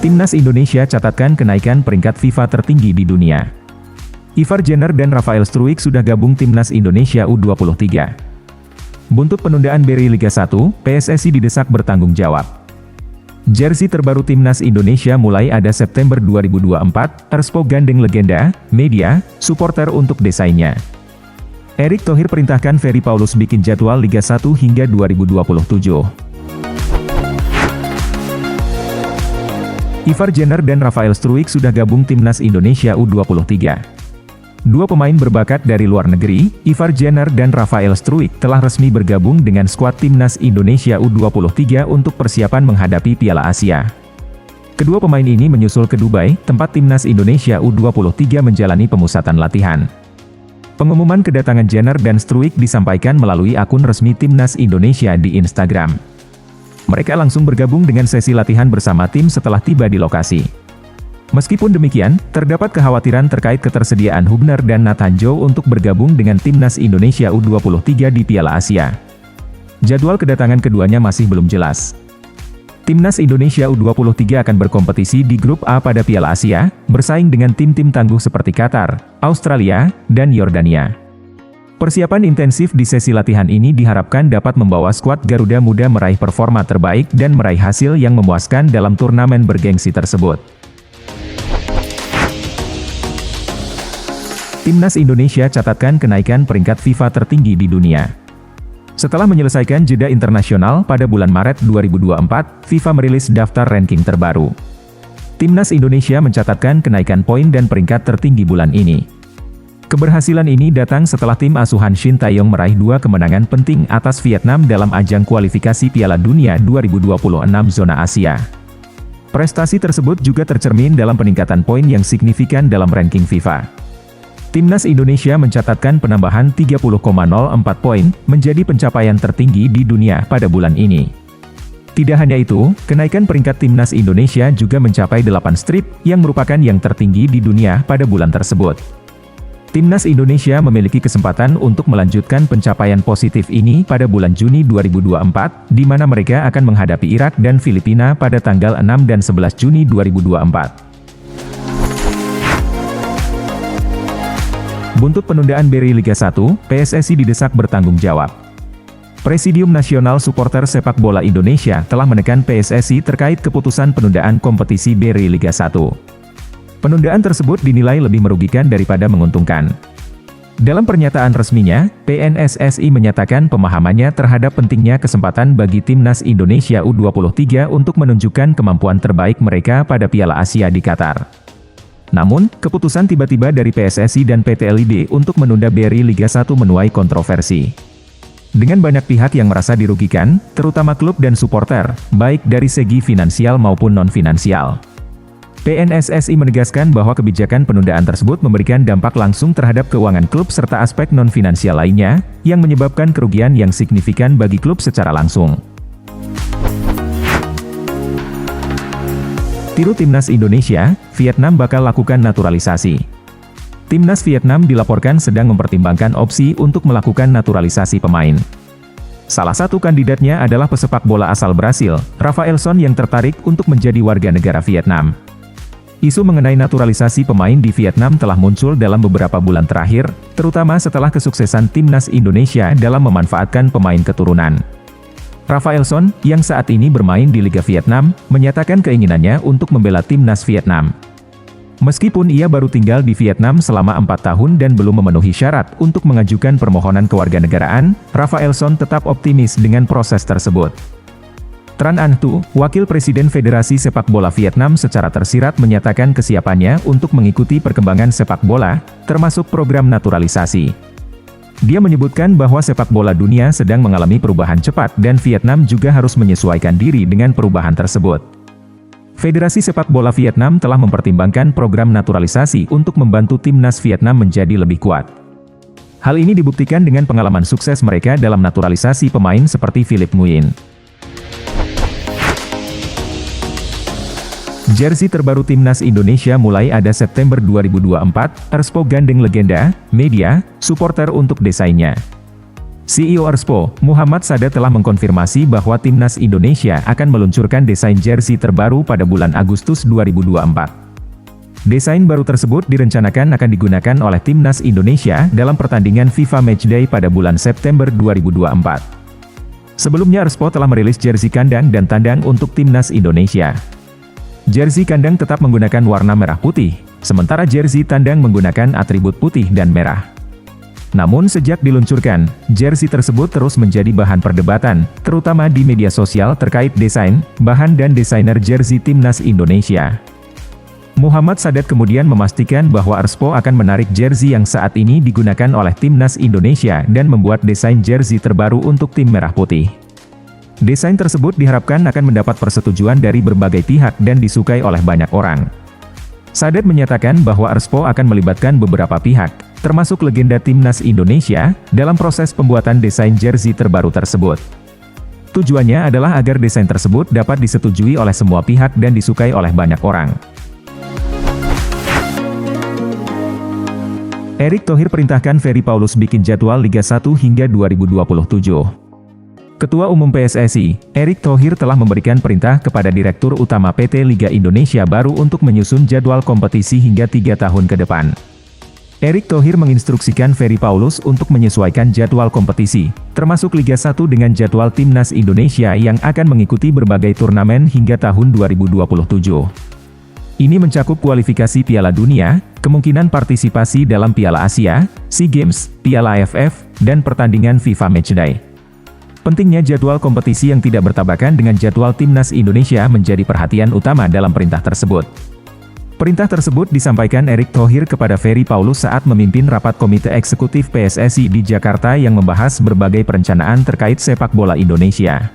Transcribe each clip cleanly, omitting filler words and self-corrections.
Timnas Indonesia catatkan kenaikan peringkat FIFA tertinggi di dunia. Ivar Jenner dan Rafael Struijk sudah gabung Timnas Indonesia U23. Buntut penundaan BRI Liga 1, PSSI didesak bertanggung jawab. Jersey terbaru Timnas Indonesia mulai ada September 2024, Erspo gandeng legenda, media, supporter untuk desainnya. Erick Thohir perintahkan Ferry Paulus bikin jadwal Liga 1 hingga 2027. Ivar Jenner dan Rafael Struijk sudah gabung Timnas Indonesia U23. Dua pemain berbakat dari luar negeri, Ivar Jenner dan Rafael Struijk telah resmi bergabung dengan skuad Timnas Indonesia U23 untuk persiapan menghadapi Piala Asia. Kedua pemain ini menyusul ke Dubai, tempat Timnas Indonesia U23 menjalani pemusatan latihan. Pengumuman kedatangan Jenner dan Struijk disampaikan melalui akun resmi Timnas Indonesia di Instagram. Mereka langsung bergabung dengan sesi latihan bersama tim setelah tiba di lokasi. Meskipun demikian, terdapat kekhawatiran terkait ketersediaan Hubner dan Nathan Joe untuk bergabung dengan Timnas Indonesia U23 di Piala Asia. Jadwal kedatangan keduanya masih belum jelas. Timnas Indonesia U23 akan berkompetisi di grup A pada Piala Asia, bersaing dengan tim-tim tangguh seperti Qatar, Australia, dan Yordania. Persiapan intensif di sesi latihan ini diharapkan dapat membawa skuad Garuda Muda meraih performa terbaik dan meraih hasil yang memuaskan dalam turnamen bergengsi tersebut. Timnas Indonesia catatkan kenaikan peringkat FIFA tertinggi di dunia. Setelah menyelesaikan jeda internasional pada bulan Maret 2024, FIFA merilis daftar ranking terbaru. Timnas Indonesia mencatatkan kenaikan poin dan peringkat tertinggi bulan ini. Keberhasilan ini datang setelah tim asuhan Shin Tae-yong meraih 2 kemenangan penting atas Vietnam dalam ajang kualifikasi Piala Dunia 2026 zona Asia. Prestasi tersebut juga tercermin dalam peningkatan poin yang signifikan dalam ranking FIFA. Timnas Indonesia mencatatkan penambahan 30,04 poin, menjadi pencapaian tertinggi di dunia pada bulan ini. Tidak hanya itu, kenaikan peringkat Timnas Indonesia juga mencapai 8 strip, yang merupakan yang tertinggi di dunia pada bulan tersebut. Timnas Indonesia memiliki kesempatan untuk melanjutkan pencapaian positif ini pada bulan Juni 2024, di mana mereka akan menghadapi Irak dan Filipina pada tanggal 6 dan 11 Juni 2024. Buntut penundaan BRI Liga 1, PSSI didesak bertanggung jawab. Presidium Nasional Supporter Sepak Bola Indonesia telah menekan PSSI terkait keputusan penundaan kompetisi BRI Liga 1. Penundaan tersebut dinilai lebih merugikan daripada menguntungkan. Dalam pernyataan resminya, PNSSI menyatakan pemahamannya terhadap pentingnya kesempatan bagi Timnas Indonesia U23 untuk menunjukkan kemampuan terbaik mereka pada Piala Asia di Qatar. Namun, keputusan tiba-tiba dari PSSI dan PT LIB untuk menunda BRI Liga 1 menuai kontroversi. Dengan banyak pihak yang merasa dirugikan, terutama klub dan supporter, baik dari segi finansial maupun non-finansial. PNSSI menegaskan bahwa kebijakan penundaan tersebut memberikan dampak langsung terhadap keuangan klub serta aspek non-finansial lainnya, yang menyebabkan kerugian yang signifikan bagi klub secara langsung. Tiru Timnas Indonesia, Vietnam bakal lakukan naturalisasi. Timnas Vietnam dilaporkan sedang mempertimbangkan opsi untuk melakukan naturalisasi pemain. Salah satu kandidatnya adalah pesepak bola asal Brasil, Rafael Son yang tertarik untuk menjadi warga negara Vietnam. Isu mengenai naturalisasi pemain di Vietnam telah muncul dalam beberapa bulan terakhir, terutama setelah kesuksesan Timnas Indonesia dalam memanfaatkan pemain keturunan. Rafael Son, yang saat ini bermain di Liga Vietnam, menyatakan keinginannya untuk membela Timnas Vietnam. Meskipun ia baru tinggal di Vietnam selama 4 tahun dan belum memenuhi syarat untuk mengajukan permohonan kewarganegaraan, Rafael Son tetap optimis dengan proses tersebut. Tran Anh Tu, Wakil Presiden Federasi Sepak Bola Vietnam secara tersirat menyatakan kesiapannya untuk mengikuti perkembangan sepak bola, termasuk program naturalisasi. Dia menyebutkan bahwa sepak bola dunia sedang mengalami perubahan cepat dan Vietnam juga harus menyesuaikan diri dengan perubahan tersebut. Federasi Sepak Bola Vietnam telah mempertimbangkan program naturalisasi untuk membantu Timnas Vietnam menjadi lebih kuat. Hal ini dibuktikan dengan pengalaman sukses mereka dalam naturalisasi pemain seperti Philip Nguyen. Jersey terbaru Timnas Indonesia mulai ada September 2024, Erspo gandeng legenda, media, supporter untuk desainnya. CEO Arspo, Muhammad Sadat telah mengkonfirmasi bahwa Timnas Indonesia akan meluncurkan desain jersey terbaru pada bulan Agustus 2024. Desain baru tersebut direncanakan akan digunakan oleh Timnas Indonesia dalam pertandingan FIFA Matchday pada bulan September 2024. Sebelumnya Arspo telah merilis jersey kandang dan tandang untuk Timnas Indonesia. Jersey kandang tetap menggunakan warna merah putih, sementara jersey tandang menggunakan atribut putih dan merah. Namun sejak diluncurkan, jersey tersebut terus menjadi bahan perdebatan, terutama di media sosial terkait desain, bahan dan desainer jersey Timnas Indonesia. Muhammad Sadat kemudian memastikan bahwa Arspo akan menarik jersey yang saat ini digunakan oleh Timnas Indonesia dan membuat desain jersey terbaru untuk tim merah putih. Desain tersebut diharapkan akan mendapat persetujuan dari berbagai pihak dan disukai oleh banyak orang. Sadat menyatakan bahwa Arspo akan melibatkan beberapa pihak, termasuk legenda Timnas Indonesia, dalam proses pembuatan desain jersey terbaru tersebut. Tujuannya adalah agar desain tersebut dapat disetujui oleh semua pihak dan disukai oleh banyak orang. Erick Thohir perintahkan Ferry Paulus bikin jadwal Liga 1 hingga 2027. Ketua Umum PSSI, Erick Thohir telah memberikan perintah kepada Direktur Utama PT Liga Indonesia baru untuk menyusun jadwal kompetisi hingga 3 tahun ke depan. Erick Thohir menginstruksikan Ferry Paulus untuk menyesuaikan jadwal kompetisi, termasuk Liga 1 dengan jadwal Timnas Indonesia yang akan mengikuti berbagai turnamen hingga tahun 2027. Ini mencakup kualifikasi Piala Dunia, kemungkinan partisipasi dalam Piala Asia, SEA Games, Piala AFF, dan pertandingan FIFA Matchday. Pentingnya jadwal kompetisi yang tidak bertabrakan dengan jadwal Timnas Indonesia menjadi perhatian utama dalam perintah tersebut. Perintah tersebut disampaikan Erick Thohir kepada Ferry Paulus saat memimpin rapat Komite Eksekutif PSSI di Jakarta yang membahas berbagai perencanaan terkait sepak bola Indonesia.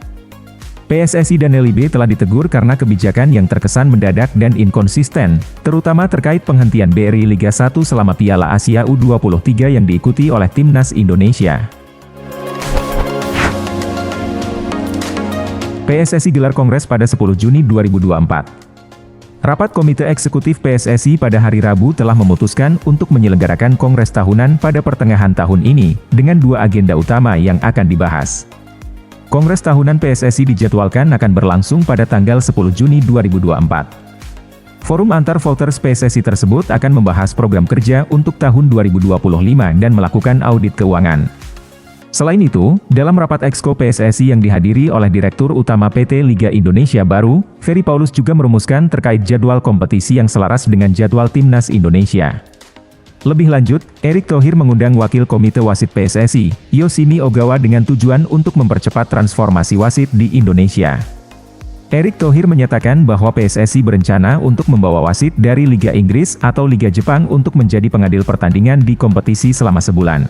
PSSI dan LIB telah ditegur karena kebijakan yang terkesan mendadak dan inkonsisten, terutama terkait penghentian BRI Liga 1 selama Piala Asia U23 yang diikuti oleh Timnas Indonesia. PSSI gelar kongres pada 10 Juni 2024. Rapat Komite Eksekutif PSSI pada hari Rabu telah memutuskan untuk menyelenggarakan kongres tahunan pada pertengahan tahun ini, dengan 2 agenda utama yang akan dibahas. Kongres tahunan PSSI dijadwalkan akan berlangsung pada tanggal 10 Juni 2024. Forum antar voters PSSI tersebut akan membahas program kerja untuk tahun 2025 dan melakukan audit keuangan. Selain itu, dalam rapat Exco PSSI yang dihadiri oleh Direktur Utama PT Liga Indonesia baru, Ferry Paulus juga merumuskan terkait jadwal kompetisi yang selaras dengan jadwal Timnas Indonesia. Lebih lanjut, Erick Thohir mengundang Wakil Komite Wasit PSSI, Yoshimi Ogawa dengan tujuan untuk mempercepat transformasi wasit di Indonesia. Erick Thohir menyatakan bahwa PSSI berencana untuk membawa wasit dari Liga Inggris atau Liga Jepang untuk menjadi pengadil pertandingan di kompetisi selama sebulan.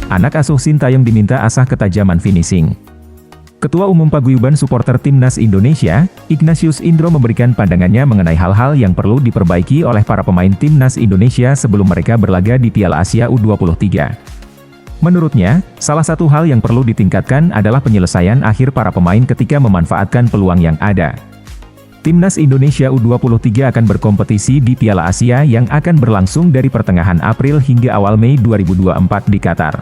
Anak asuh Sintayong diminta asah ketajaman finishing. Ketua Umum Paguyuban Supporter Timnas Indonesia, Ignatius Indro memberikan pandangannya mengenai hal-hal yang perlu diperbaiki oleh para pemain Timnas Indonesia sebelum mereka berlaga di Piala Asia U23. Menurutnya, salah satu hal yang perlu ditingkatkan adalah penyelesaian akhir para pemain ketika memanfaatkan peluang yang ada. Timnas Indonesia U23 akan berkompetisi di Piala Asia yang akan berlangsung dari pertengahan April hingga awal Mei 2024 di Qatar.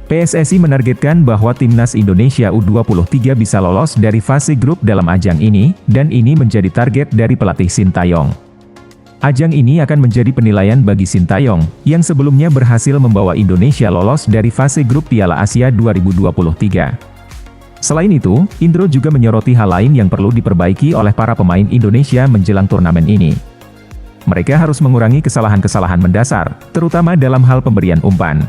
PSSI menargetkan bahwa Timnas Indonesia U23 bisa lolos dari fase grup dalam ajang ini, dan ini menjadi target dari pelatih Sintayong. Ajang ini akan menjadi penilaian bagi Sintayong, yang sebelumnya berhasil membawa Indonesia lolos dari fase grup Piala Asia 2023. Selain itu, Indro juga menyoroti hal lain yang perlu diperbaiki oleh para pemain Indonesia menjelang turnamen ini. Mereka harus mengurangi kesalahan-kesalahan mendasar, terutama dalam hal pemberian umpan.